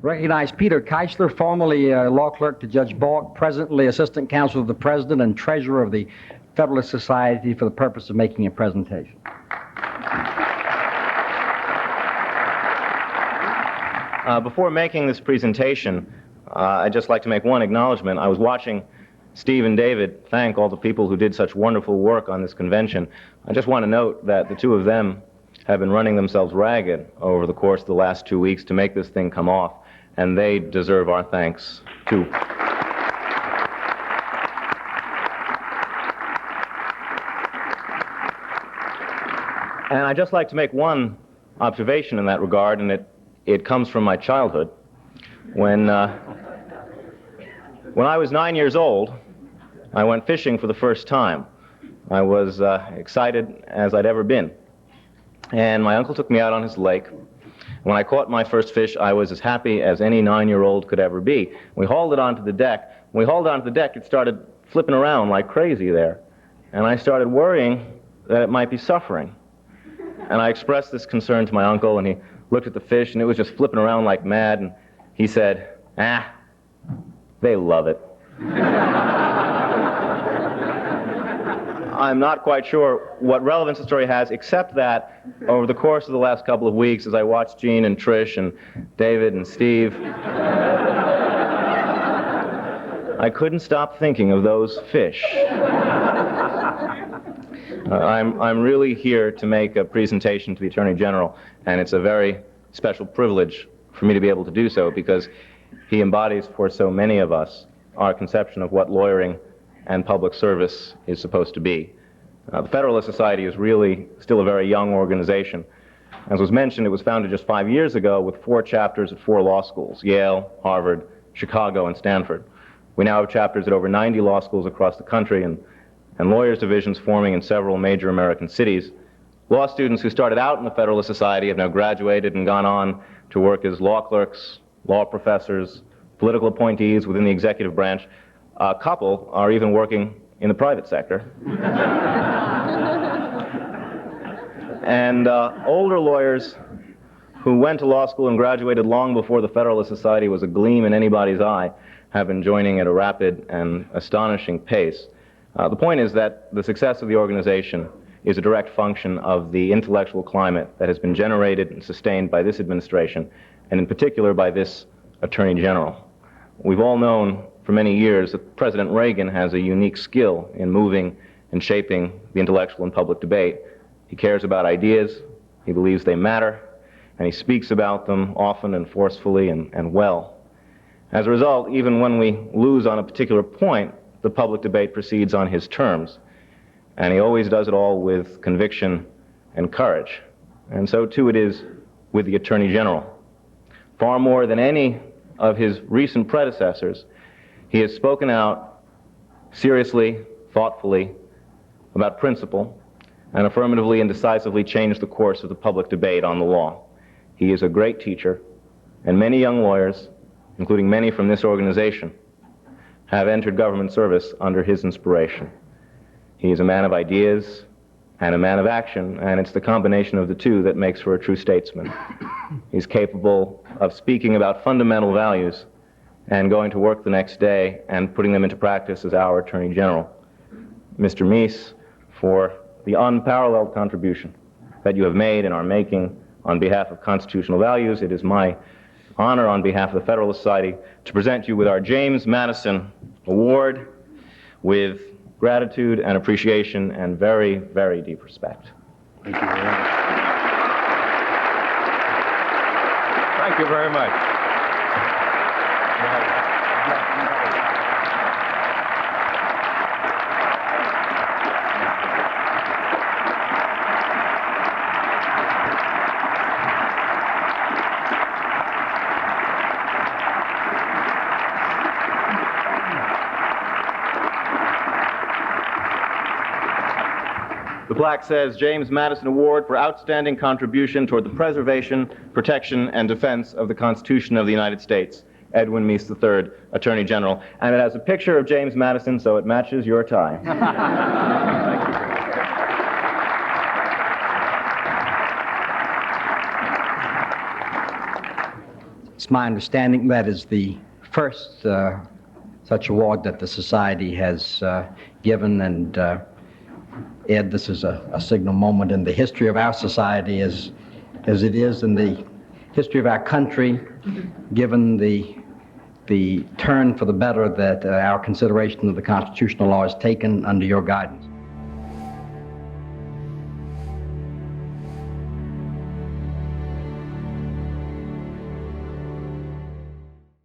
Recognize Peter Keisler, formerly law clerk to Judge Balk, presently assistant counsel to the president and treasurer of the Federalist Society, for the purpose of making a presentation. Before making this presentation, I'd just like to make one acknowledgement. I was watching Steve and David thank all the people who did such wonderful work on this convention. I just want to note that the two of them have been running themselves ragged over the course of the last 2 weeks to make this thing come off, and they deserve our thanks, too. And I'd just like to make one observation in that regard, and it comes from my childhood. When I was 9 years old, I went fishing for the first time. I was excited as I'd ever been. And my uncle took me out on his lake. When I caught my first fish, I was as happy as any 9-year-old could ever be. We hauled it onto the deck. When we hauled it onto the deck, it started flipping around like crazy there. And I started worrying that it might be suffering. And I expressed this concern to my uncle, and he looked at the fish, and it was just flipping around like mad, and he said, they love it. I'm not quite sure what relevance the story has, except that over the course of the last couple of weeks, as I watched Gene and Trish and David and Steve, I couldn't stop thinking of those fish. I'm really here to make a presentation to the Attorney General, and it's a very special privilege for me to be able to do so, because he embodies for so many of us our conception of what lawyering and public service is supposed to be. The Federalist Society is really still a very young organization. As was mentioned, it was founded just 5 years ago with 4 chapters at 4 law schools: Yale, Harvard, Chicago, and Stanford. We now have chapters at over 90 law schools across the country, and lawyers' divisions forming in several major American cities. Law students who started out in the Federalist Society have now graduated and gone on to work as law clerks, law professors, political appointees within the executive branch. A couple are even working in the private sector. And older lawyers who went to law school and graduated long before the Federalist Society was a gleam in anybody's eye have been joining at a rapid and astonishing pace. The point is that the success of the organization is a direct function of the intellectual climate that has been generated and sustained by this administration, and in particular by this Attorney General. We've all known for many years that President Reagan has a unique skill in moving and shaping the intellectual and public debate. He cares about ideas, he believes they matter, and he speaks about them often and forcefully and well. As a result, even when we lose on a particular point, the public debate proceeds on his terms, and he always does it all with conviction and courage. And so too it is with the Attorney General. Far more than any of his recent predecessors, he has spoken out seriously, thoughtfully, about principle, and affirmatively and decisively changed the course of the public debate on the law. He is a great teacher, and many young lawyers, including many from this organization, have entered government service under his inspiration. He is a man of ideas and a man of action, and it's the combination of the two that makes for a true statesman. He's capable of speaking about fundamental values and going to work the next day and putting them into practice as our Attorney General. Mr. Meese, for the unparalleled contribution that you have made and are making on behalf of constitutional values, it is my honor on behalf of the Federalist Society to present you with our James Madison Award with gratitude and appreciation and very, very deep respect. Thank you very much. Thank you very much. The plaque says, James Madison Award for outstanding contribution toward the preservation, protection, and defense of the Constitution of the United States. Edwin Meese III, Attorney General. And it has a picture of James Madison, so it matches your tie. Thank you. It's my understanding that is the first such award that the Society has given, and Ed, this is a signal moment in the history of our society as it is in the history of our country, given the turn for the better that our consideration of the constitutional law has taken under your guidance.